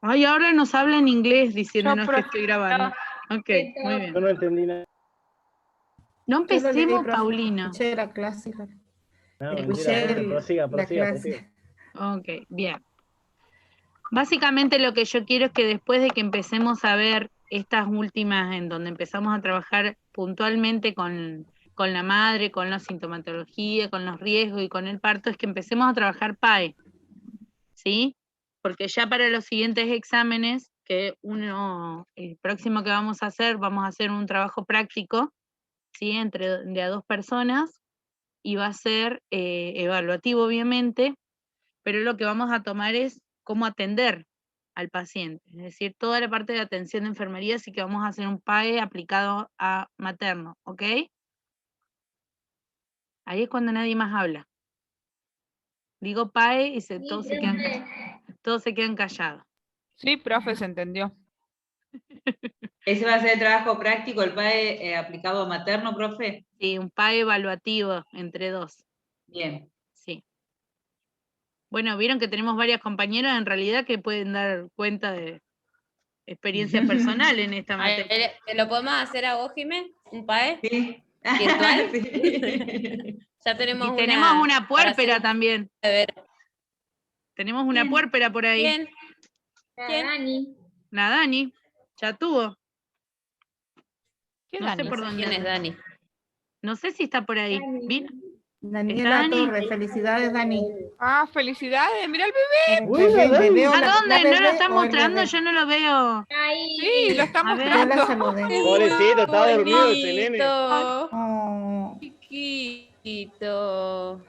Ay, ahora nos habla en inglés diciéndonos Yo, que profe, estoy grabando. Ok, muy bien. Yo no entendí nada. No Yo lo leí, empecemos, profe. Paulina. Escuché la clase. No, Escuché mentira, prosiga, la clase. prosiga. Ok, bien. Básicamente lo que yo quiero es que después de que empecemos a ver estas últimas, en donde empezamos a trabajar puntualmente con la madre, con la sintomatología, con los riesgos y con el parto, es que empecemos a trabajar PAE, ¿sí? Porque ya para los siguientes exámenes, que el próximo que vamos a hacer un trabajo práctico, ¿sí? De a 2 personas, y va a ser evaluativo, obviamente, pero lo que vamos a tomar es cómo atender al paciente, es decir, toda la parte de atención de enfermería, así que vamos a hacer un PAE aplicado a materno, ¿ok? Ahí es cuando nadie más habla. Digo PAE y todos se quedan callados. sí, profe, se entendió. ¿Ese va a ser el trabajo práctico, el PAE aplicado a materno, profe? Sí, un PAE evaluativo entre 2. Bien. Sí. Bueno, vieron que tenemos varias compañeras en realidad que pueden dar cuenta de experiencia personal en esta materia. ¿Te lo podemos hacer a vos, Jimé? ¿Un PAE? Sí. ¿Virtual? Sí. Ya tenemos Y tenemos una puérpera hacer también. Tenemos una puérpera por ahí. ¿Quién? ¿Quién? La Dani. Ya tuvo. ¿Qué No sé Dani? por dónde. ¿Quién es anda. Dani? No sé si está por ahí. ¿Vino? Daniela Dani? Torres, felicidades, Dani. Ah, felicidades, mira el bebé. Uy, El Dani. bebé o ¿A la dónde? ¿No lo bebé está o el mostrando? bebé? Yo no lo veo. Sí, lo está A ver. Yo la mostrando. saludé. Pobrecito, está dormido ese nene. Oh, Chiquito.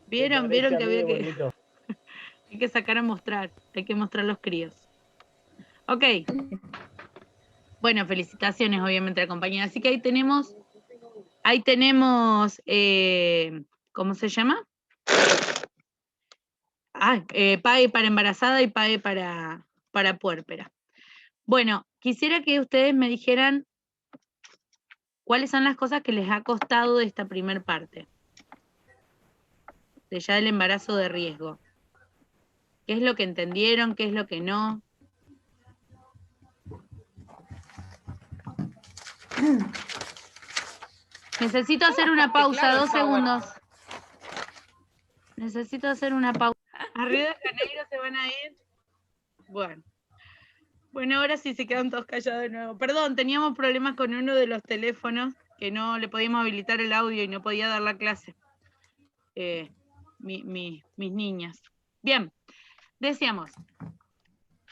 ¿Vieron Parece que a mí había de que, bonito. hay que sacar a mostrar? Hay que mostrar los críos. Ok. Bueno, felicitaciones obviamente a la compañía. Así que ahí tenemos, ¿cómo se llama? PAE para embarazada y PAE para puérpera. Bueno, quisiera que ustedes me dijeran cuáles son las cosas que les ha costado de esta primer parte, de ya el embarazo de riesgo. ¿Qué es lo que entendieron? ¿Qué es lo que no? Necesito hacer una pausa, claro, 2 Sauer. segundos. Necesito hacer una pausa. ¿A Río de Janeiro se van a ir? Bueno, ahora sí se quedan todos callados de nuevo. Perdón, teníamos problemas con uno de los teléfonos que no le podíamos habilitar el audio y no podía dar la clase. Mis niñas. Bien, decíamos,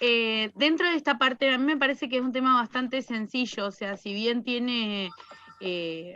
dentro de esta parte a mí me parece que es un tema bastante sencillo, o sea, si bien tiene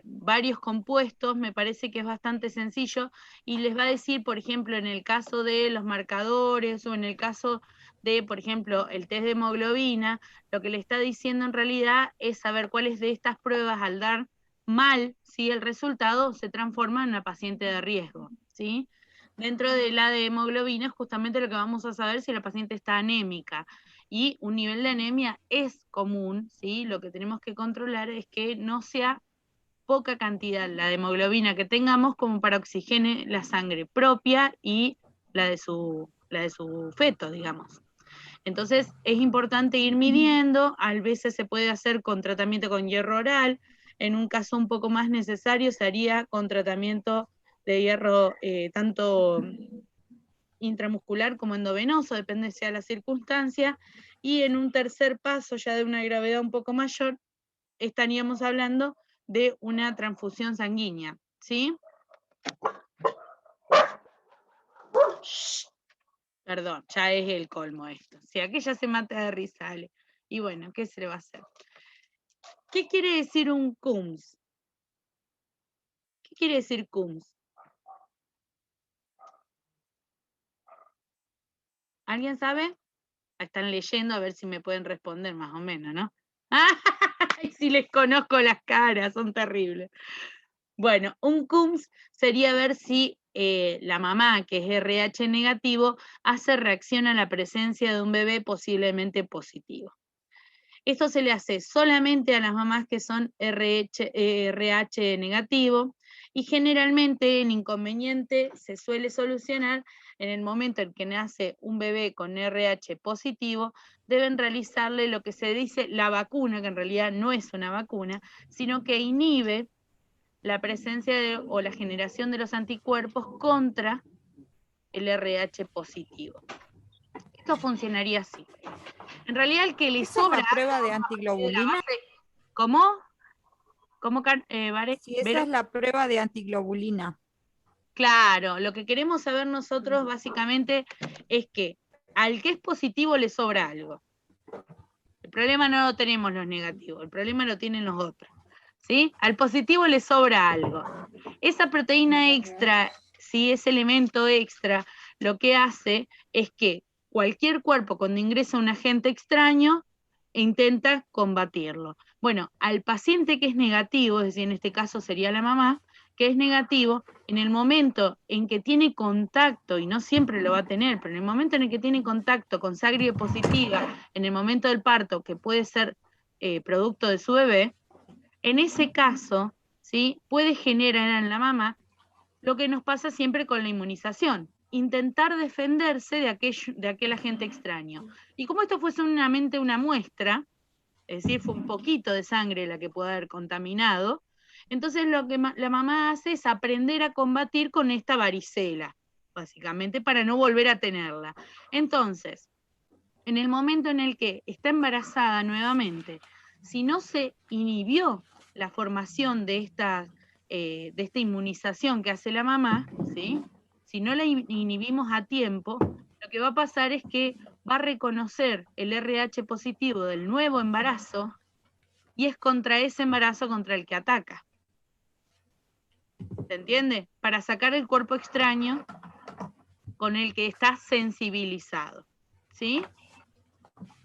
varios compuestos, me parece que es bastante sencillo y les va a decir, por ejemplo, en el caso de los marcadores o en el caso de, por ejemplo, el test de hemoglobina, lo que le está diciendo en realidad es saber cuáles de estas pruebas al dar mal, ¿sí? El resultado se transforma en una paciente de riesgo, ¿sí? Dentro de la de hemoglobina es justamente lo que vamos a saber si la paciente está anémica. Y un nivel de anemia es común, ¿sí? Lo que tenemos que controlar es que no sea poca cantidad la de hemoglobina que tengamos como para oxigene la sangre propia y la de su feto, digamos. Entonces es importante ir midiendo, a veces se puede hacer con tratamiento con hierro oral, en un caso un poco más necesario se haría con tratamiento de hierro tanto intramuscular como endovenoso, depende sea la circunstancia, y en un tercer paso, ya de una gravedad un poco mayor, estaríamos hablando de una transfusión sanguínea, ¿sí? Perdón, ya es el colmo esto. Si aquella se mata de risa, Ale. Y bueno, ¿qué se le va a hacer? ¿Qué quiere decir un CUMS? ¿Qué quiere decir CUMS? ¿Alguien sabe? Están leyendo a ver si me pueden responder más o menos, ¿no? ¡Ay, si les conozco las caras! Son terribles. Bueno, un CUMS sería ver si la mamá, que es RH negativo, hace reacción a la presencia de un bebé posiblemente positivo. Esto se le hace solamente a las mamás que son RH negativo Y generalmente el inconveniente se suele solucionar en el momento en que nace un bebé con RH positivo, deben realizarle lo que se dice la vacuna, que en realidad no es una vacuna, sino que inhibe la presencia o la generación de los anticuerpos contra el RH positivo. Esto funcionaría así. En realidad el que le ¿Esa es sobra... la prueba de la antiglobulina? base- ¿Cómo? ¿Cómo, Si esa es la prueba de antiglobulina. Claro, lo que queremos saber nosotros básicamente es que al que es positivo le sobra algo. El problema no lo tenemos los negativos, el problema lo tienen los otros. ¿Sí? Al positivo le sobra algo. Esa proteína extra, ¿sí? Ese elemento extra, lo que hace es que cualquier cuerpo cuando ingresa un agente extraño intenta combatirlo. Bueno, al paciente que es negativo, es decir, en este caso sería la mamá, que es negativo, en el momento en que tiene contacto, y no siempre lo va a tener, pero en el momento en el que tiene contacto con sangre positiva, en el momento del parto, que puede ser producto de su bebé, en ese caso, ¿sí? Puede generar en la mamá lo que nos pasa siempre con la inmunización, intentar defenderse de aquel agente extraño. Y como esto fue solamente una muestra, es decir, fue un poquito de sangre la que puede haber contaminado, entonces lo que la mamá hace es aprender a combatir con esta varicela, básicamente para no volver a tenerla. Entonces, en el momento en el que está embarazada nuevamente, si no se inhibió la formación de esta inmunización que hace la mamá, ¿sí? Si no la inhibimos a tiempo, lo que va a pasar es que va a reconocer el RH positivo del nuevo embarazo y es contra ese embarazo contra el que ataca. ¿Se entiende? Para sacar el cuerpo extraño con el que está sensibilizado. ¿Sí?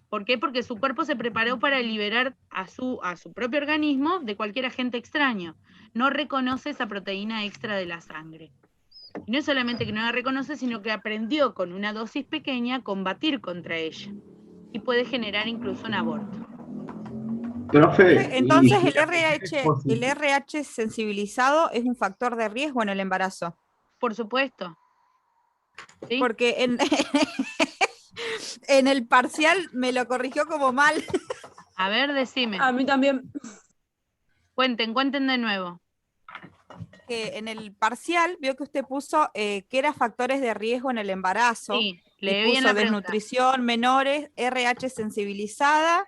¿Por qué? Porque su cuerpo se preparó para liberar a su propio organismo de cualquier agente extraño. No reconoce esa proteína extra de la sangre. Y no es solamente que no la reconoce, sino que aprendió con una dosis pequeña a combatir contra ella. Y puede generar incluso un aborto. Profe, Entonces y el RH sensibilizado es un factor de riesgo en el embarazo. Por supuesto. ¿Sí? Porque en el parcial me lo corrigió como mal. A ver, decime. A mí también. Cuenten de nuevo. Que en el parcial vio que usted puso que era factores de riesgo en el embarazo. Sí, y leí bien puso la pregunta. desnutrición, menores, RH sensibilizada,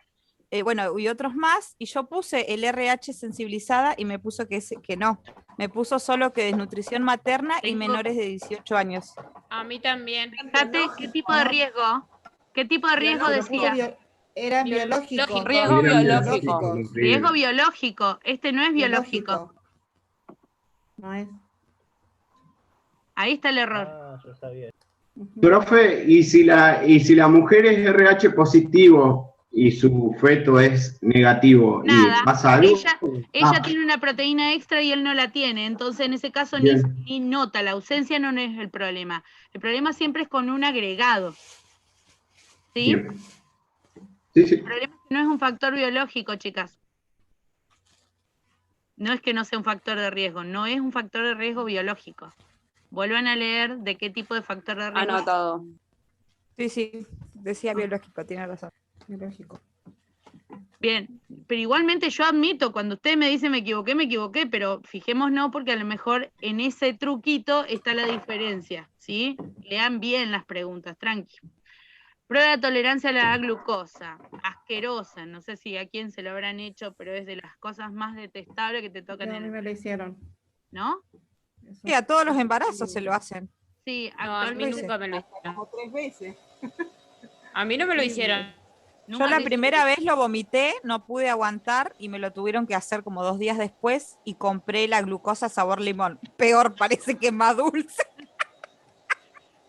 bueno, y otros más, y yo puse el RH sensibilizada y me puso que no. Me puso solo que desnutrición materna y menores de 18 años. A mí también. Fíjate qué tipo de riesgo. ¿Qué tipo de riesgo decía? Era biológico. Riesgo biológico. Riesgo biológico. Este no es biológico. No es. Ahí está el error. Ah, yo sabía. profe, y si la mujer es RH positivo y su feto es negativo, Nada. ¿y pasa algo? Ella tiene una proteína extra y él no la tiene. Entonces, en ese caso, ni nota. La ausencia no es el problema. El problema siempre es con un agregado. ¿Sí? Bien. Sí. El problema es que no es un factor biológico, chicas. No es que no sea un factor de riesgo, no es un factor de riesgo biológico. Vuelvan a leer de qué tipo de factor de riesgo. Anotado. Sí, decía biológico, tiene razón. Biológico. Bien, pero igualmente yo admito, cuando usted me dice me equivoqué, pero fijémonos porque a lo mejor en ese truquito está la diferencia, ¿sí? Lean bien las preguntas, tranqui. Prueba de tolerancia a la glucosa, asquerosa, no sé si a quién se lo habrán hecho, pero es de las cosas más detestables que te tocan A mí me lo hicieron. ¿No? Sí, a todos los embarazos se lo hacen. Sí, No, a mí actualmente. nunca me lo hicieron. Como 3 veces. A mí no me lo hicieron. Yo la primera vez lo vomité, no pude aguantar y me lo tuvieron que hacer como 2 días después y compré la glucosa sabor limón. Peor, parece que es más dulce.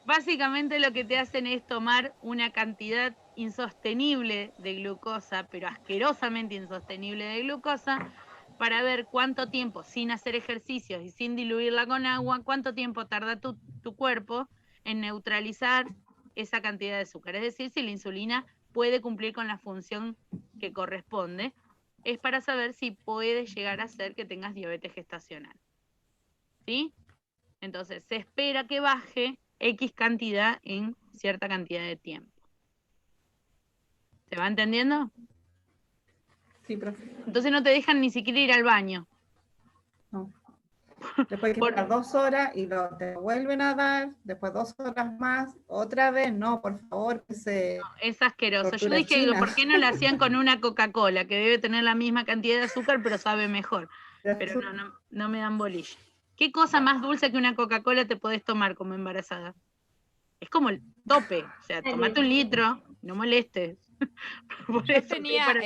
Básicamente lo que te hacen es tomar una cantidad insostenible de glucosa, pero asquerosamente insostenible de glucosa, para ver cuánto tiempo, sin hacer ejercicios y sin diluirla con agua, cuánto tiempo tarda tu cuerpo en neutralizar esa cantidad de azúcar. Es decir, si la insulina puede cumplir con la función que corresponde, es para saber si puede llegar a ser que tengas diabetes gestacional. ¿sí? Entonces, se espera que baje X cantidad en cierta cantidad de tiempo. ¿Se va entendiendo? Sí, profe. Entonces no te dejan ni siquiera ir al baño. No. Después hay que Por- esperar 2 horas y te vuelven a dar, después 2 horas más, otra vez, no, por favor, que se... Es asqueroso. Yo Tortura dije, china. ¿por qué no la hacían con una Coca-Cola? Que debe tener la misma cantidad de azúcar, pero sabe mejor. Pero no me dan bolilla. ¿Qué cosa más dulce que una Coca-Cola te podés tomar como embarazada? Es como el tope. O sea, tomate 1 litro, no molestes. Por Yo eso, tenía, para-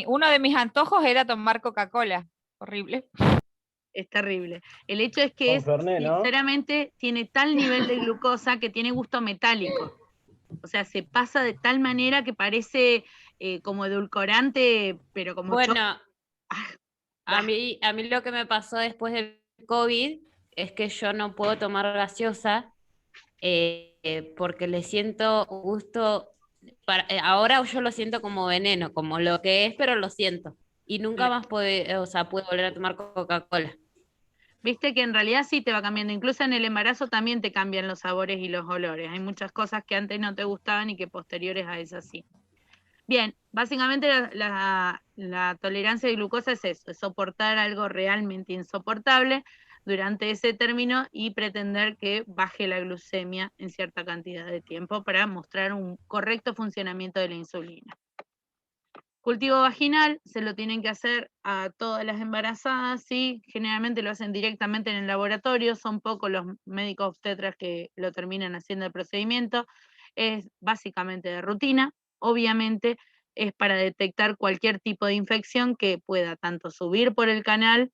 uno de mis antojos era tomar Coca-Cola. Horrible. es terrible. El hecho es que Con es, Fernet, ¿no? sinceramente, tiene tal nivel de glucosa que tiene gusto metálico. O sea, se pasa de tal manera que parece como edulcorante, pero como Bueno, Ah, a mí lo que me pasó después del COVID es que yo no puedo tomar gaseosa porque le siento gusto, ahora yo lo siento como veneno, como lo que es, pero lo siento. Y nunca más pude volver a tomar Coca-Cola. Viste que en realidad sí te va cambiando, incluso en el embarazo también te cambian los sabores y los olores. Hay muchas cosas que antes no te gustaban y que posteriores a esas sí. Bien, básicamente la tolerancia de glucosa es eso, es soportar algo realmente insoportable durante ese término y pretender que baje la glucemia en cierta cantidad de tiempo para mostrar un correcto funcionamiento de la insulina. Cultivo vaginal se lo tienen que hacer a todas las embarazadas, ¿sí? Generalmente lo hacen directamente en el laboratorio, son pocos los médicos obstetras que lo terminan haciendo el procedimiento, es básicamente de rutina, obviamente es para detectar cualquier tipo de infección que pueda tanto subir por el canal,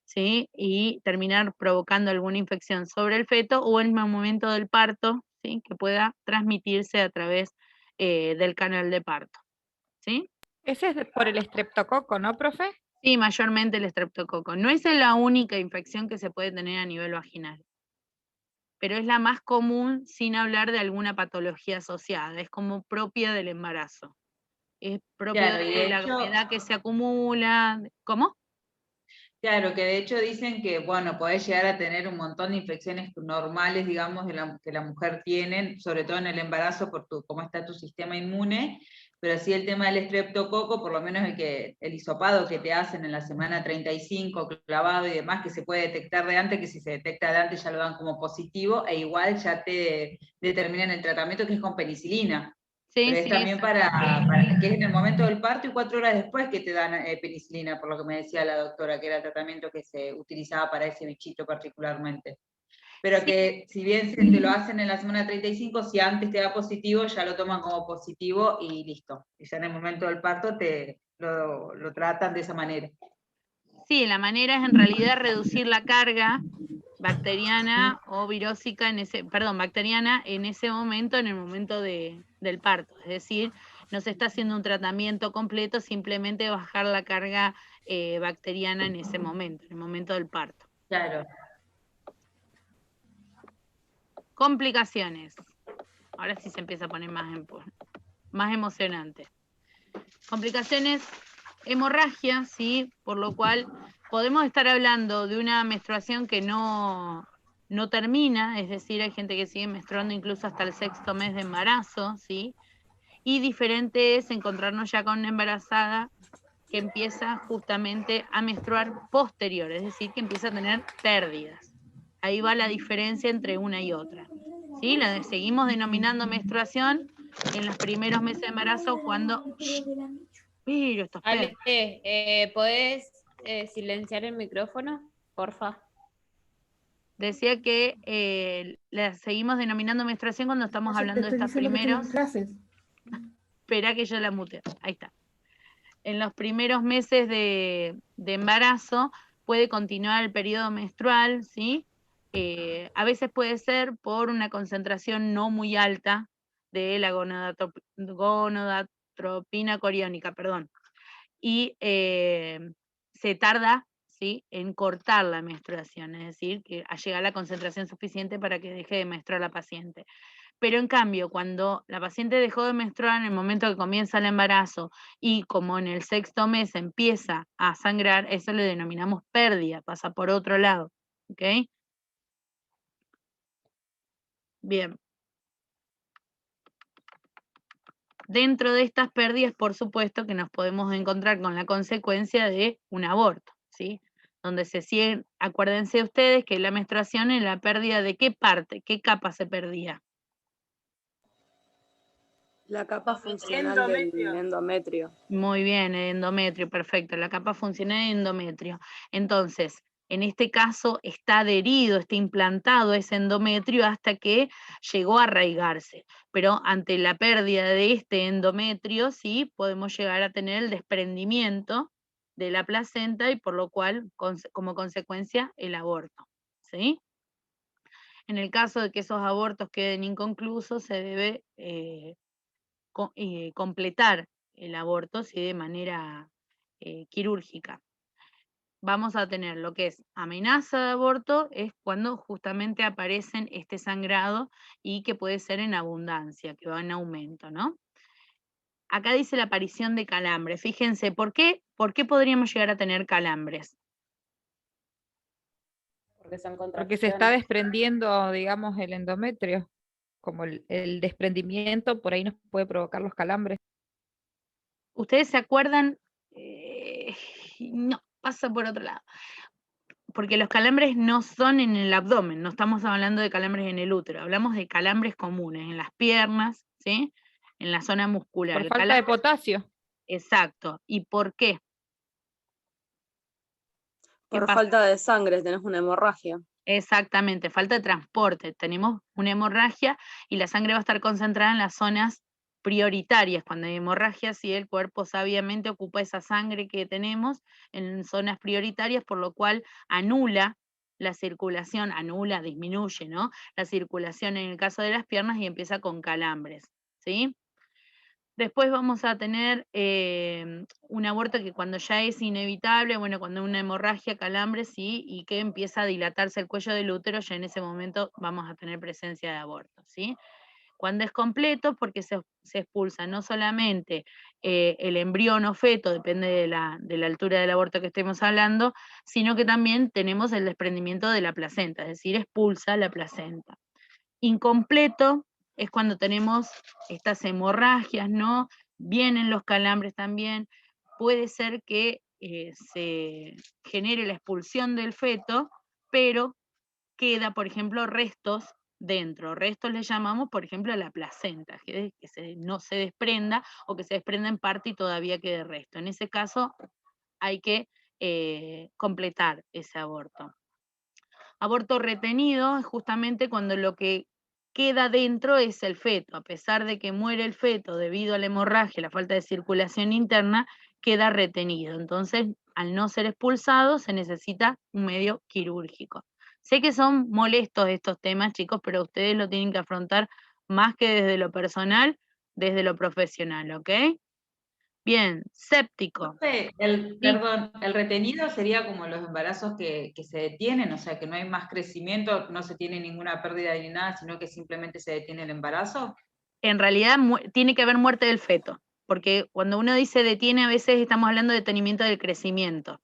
¿sí? Y terminar provocando alguna infección sobre el feto o en el momento del parto, ¿sí? Que pueda transmitirse a través del canal de parto, ¿sí? Ese es por el estreptococo, ¿no, profe? Sí, mayormente el estreptococo. No es la única infección que se puede tener a nivel vaginal, pero es la más común sin hablar de alguna patología asociada. Es como propia del embarazo. Es propia Claro, y de de la hecho, humedad que se acumula. ¿Cómo? claro, que de hecho dicen que, bueno, podés llegar a tener un montón de infecciones normales, digamos, que la mujer tiene, sobre todo en el embarazo, por cómo está tu sistema inmune, pero sí el tema del estreptococo, por lo menos el hisopado que te hacen en la semana 35, clavado y demás, que se puede detectar de antes, que si se detecta de antes ya lo dan como positivo, e igual ya te determinan el tratamiento que es con penicilina. Sí, Pero es sí, también para que es en el momento del parto y 4 horas después que te dan penicilina, por lo que me decía la doctora, que era el tratamiento que se utilizaba para ese bichito particularmente. Pero sí. que si bien te lo hacen en la semana 35, si antes te da positivo, ya lo toman como positivo y listo. Y ya en el momento del parto lo tratan de esa manera. Sí, la manera es en realidad reducir la carga bacteriana o virósica bacteriana en ese momento, en el momento del parto. Es decir, no se está haciendo un tratamiento completo, simplemente bajar la carga bacteriana en ese momento, en el momento del parto. Claro. Complicaciones. Ahora sí se empieza a poner más emocionante. Complicaciones, hemorragia, ¿sí? Por lo cual podemos estar hablando de una menstruación que no termina, es decir, hay gente que sigue menstruando incluso hasta el 6º mes de embarazo, ¿sí? Y diferente es encontrarnos ya con una embarazada que empieza justamente a menstruar posterior, es decir, que empieza a tener pérdidas. Ahí va la diferencia entre una y otra, ¿sí? Seguimos denominando menstruación en los primeros meses de embarazo cuando... Pero estos perros. Ale, ¿podés silenciar el micrófono? Porfa. Decía que la seguimos denominando menstruación cuando estamos hablando de estos primeros... clases. Espera que yo la mute. Ahí está. En los primeros meses de embarazo puede continuar el periodo menstrual, ¿sí? A veces puede ser por una concentración no muy alta de la gonadotropina coriónica, perdón. Y se tarda, ¿sí?, en cortar la menstruación, es decir, que llega a la concentración suficiente para que deje de menstruar la paciente. Pero en cambio, cuando la paciente dejó de menstruar en el momento que comienza el embarazo y como en el 6º mes empieza a sangrar, eso lo denominamos pérdida, pasa por otro lado, ¿ok? Bien. Dentro de estas pérdidas, por supuesto, que nos podemos encontrar con la consecuencia de un aborto, ¿sí? Donde se siguen, acuérdense ustedes que la menstruación es la pérdida de qué parte, qué capa se perdía. La capa funcional del endometrio. Muy bien, el endometrio, perfecto, la capa funcional del endometrio. Entonces, en este caso está adherido, está implantado ese endometrio hasta que llegó a arraigarse. Pero ante la pérdida de este endometrio, sí, podemos llegar a tener el desprendimiento de la placenta y por lo cual, como consecuencia, el aborto, ¿sí? En el caso de que esos abortos queden inconclusos, se debe completar el aborto, ¿sí? De manera quirúrgica. Vamos a tener lo que es amenaza de aborto, es cuando justamente aparecen este sangrado y que puede ser en abundancia, que va en aumento, ¿no? Acá dice la aparición de calambres. Fíjense, ¿por qué podríamos llegar a tener calambres? Porque se está desprendiendo, digamos, el endometrio. Como el desprendimiento por ahí nos puede provocar los calambres. ¿Ustedes se acuerdan? No, pasa por otro lado. Porque los calambres no son en el abdomen, no estamos hablando de calambres en el útero, hablamos de calambres comunes, en las piernas, ¿sí? En la zona muscular. Por falta de potasio. Exacto. ¿Y por qué? Por falta de sangre, tenés una hemorragia. Exactamente, falta de transporte. Tenemos una hemorragia y la sangre va a estar concentrada en las zonas prioritarias. Cuando hay hemorragia, sí, el cuerpo sabiamente ocupa esa sangre que tenemos en zonas prioritarias, por lo cual anula la circulación, disminuye, ¿no? La circulación en el caso de las piernas y empieza con calambres, ¿sí? Después vamos a tener un aborto que cuando ya es inevitable, bueno, cuando hay una hemorragia, calambres, sí, y que empieza a dilatarse el cuello del útero, ya en ese momento vamos a tener presencia de aborto, ¿sí? Cuando es completo, porque se expulsa no solamente el embrión o feto, depende de la altura del aborto que estemos hablando, sino que también tenemos el desprendimiento de la placenta, es decir, expulsa la placenta. Incompleto es cuando tenemos estas hemorragias, ¿no? Vienen los calambres también. Puede ser que se genere la expulsión del feto, pero queda, por ejemplo, restos dentro. Restos le llamamos, por ejemplo, a la placenta, que no se desprenda o que se desprenda en parte y todavía quede resto. En ese caso hay que completar ese aborto. Aborto retenido es justamente cuando lo que queda dentro es el feto. A pesar de que muere el feto debido a la hemorragia, la falta de circulación interna, queda retenido. Entonces, al no ser expulsado, se necesita un medio quirúrgico. Sé que son molestos estos temas, chicos, pero ustedes lo tienen que afrontar más que desde lo personal, desde lo profesional, ¿ok? Bien, séptico. Perdón, el retenido sería como los embarazos que se detienen, o sea, que no hay más crecimiento, no se tiene ninguna pérdida ni nada, sino que simplemente se detiene el embarazo. En realidad tiene que haber muerte del feto, porque cuando uno dice detiene, a veces estamos hablando de detenimiento del crecimiento,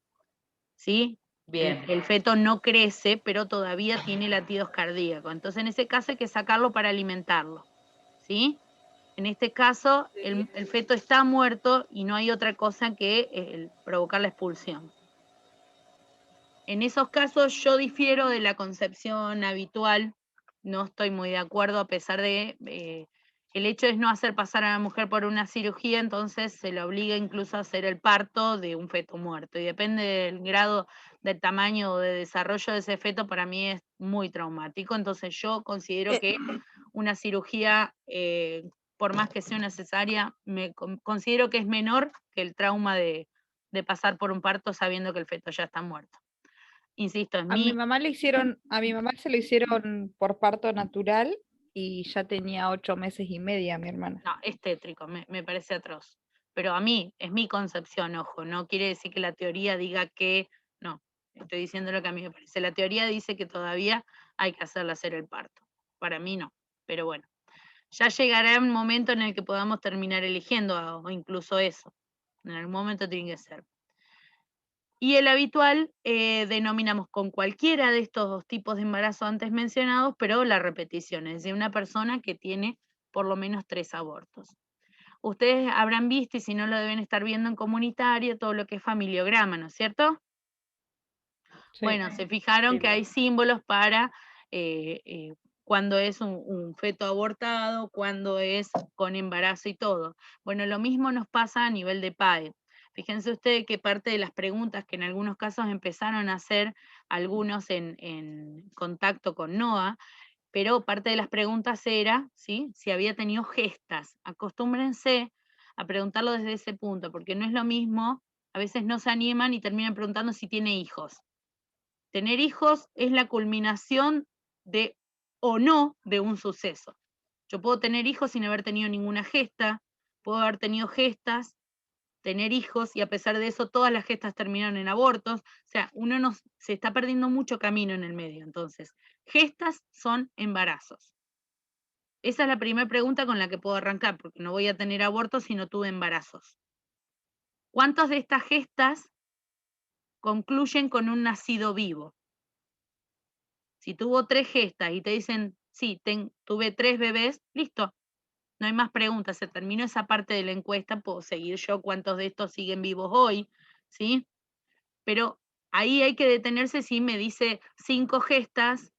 ¿sí? Bien. El feto no crece, pero todavía tiene latidos cardíacos, entonces en ese caso hay que sacarlo para alimentarlo, ¿sí? En este caso, el feto está muerto y no hay otra cosa que provocar la expulsión. En esos casos yo difiero de la concepción habitual, no estoy muy de acuerdo, a pesar de el hecho es no hacer pasar a la mujer por una cirugía, entonces se le obliga incluso a hacer el parto de un feto muerto, y depende del grado, del tamaño o de desarrollo de ese feto, para mí es muy traumático, entonces yo considero que una cirugía, por más que sea una cesárea, considero que es menor que el trauma de pasar por un parto sabiendo que el feto ya está muerto. Insisto, A mi mamá se lo hicieron por parto natural y ya tenía 8 meses y media, mi hermana. No, es tétrico, me parece atroz. Pero a mí, es mi concepción, ojo, no quiere decir que la teoría diga que, no, estoy diciendo lo que a mí me parece. La teoría dice que todavía hay que hacerle hacer el parto. Para mí no, pero bueno. Ya llegará un momento en el que podamos terminar eligiendo, o incluso eso. En algún momento tiene que ser. Y el habitual denominamos con cualquiera de estos dos tipos de embarazo antes mencionados, pero la repetición, es decir, una persona que tiene por lo menos 3 abortos. Ustedes habrán visto, y si no lo deben estar viendo en comunitario, todo lo que es familiograma, ¿no es cierto? Sí. Bueno, se fijaron Sí. que hay símbolos para cuando es un feto abortado, cuando es con embarazo y todo. Bueno, lo mismo nos pasa a nivel de PAE. Fíjense ustedes que parte de las preguntas que en algunos casos empezaron a hacer algunos en contacto con NOA, pero parte de las preguntas era, ¿sí?, si había tenido gestas. Acostúmbrense a preguntarlo desde ese punto, porque no es lo mismo, a veces no se animan y terminan preguntando si tiene hijos. Tener hijos es la culminación de o no de un suceso. Yo puedo tener hijos sin haber tenido ninguna gesta, puedo haber tenido gestas, tener hijos, y a pesar de eso todas las gestas terminaron en abortos. O sea, se está perdiendo mucho camino en el medio. Entonces, gestas son embarazos. Esa es la primera pregunta con la que puedo arrancar, porque no voy a tener abortos si no tuve embarazos. ¿Cuántas de estas gestas concluyen con un nacido vivo? Si tuvo 3 gestas y te dicen, sí, tuve 3 bebés, listo. No hay más preguntas, se terminó esa parte de la encuesta, puedo seguir yo cuántos de estos siguen vivos hoy, ¿sí? Pero ahí hay que detenerse si me dice 5 gestas,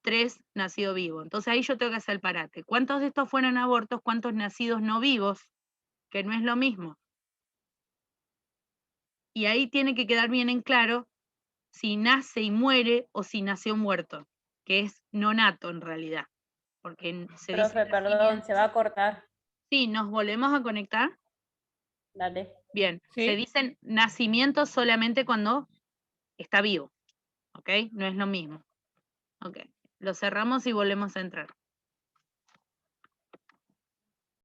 3 nacido vivo. Entonces ahí yo tengo que hacer el parate. ¿Cuántos de estos fueron abortos? ¿Cuántos nacidos no vivos? Que no es lo mismo. Y ahí tiene que quedar bien en claro si nace y muere o si nació muerto, que es nonato en realidad. Porque se dice Profe, perdón, se va a cortar. Sí, ¿nos volvemos a conectar? Dale. Bien, Sí. se dicen nacimientos solamente cuando está vivo, ¿ok? No es lo mismo. Ok, lo cerramos y volvemos a entrar.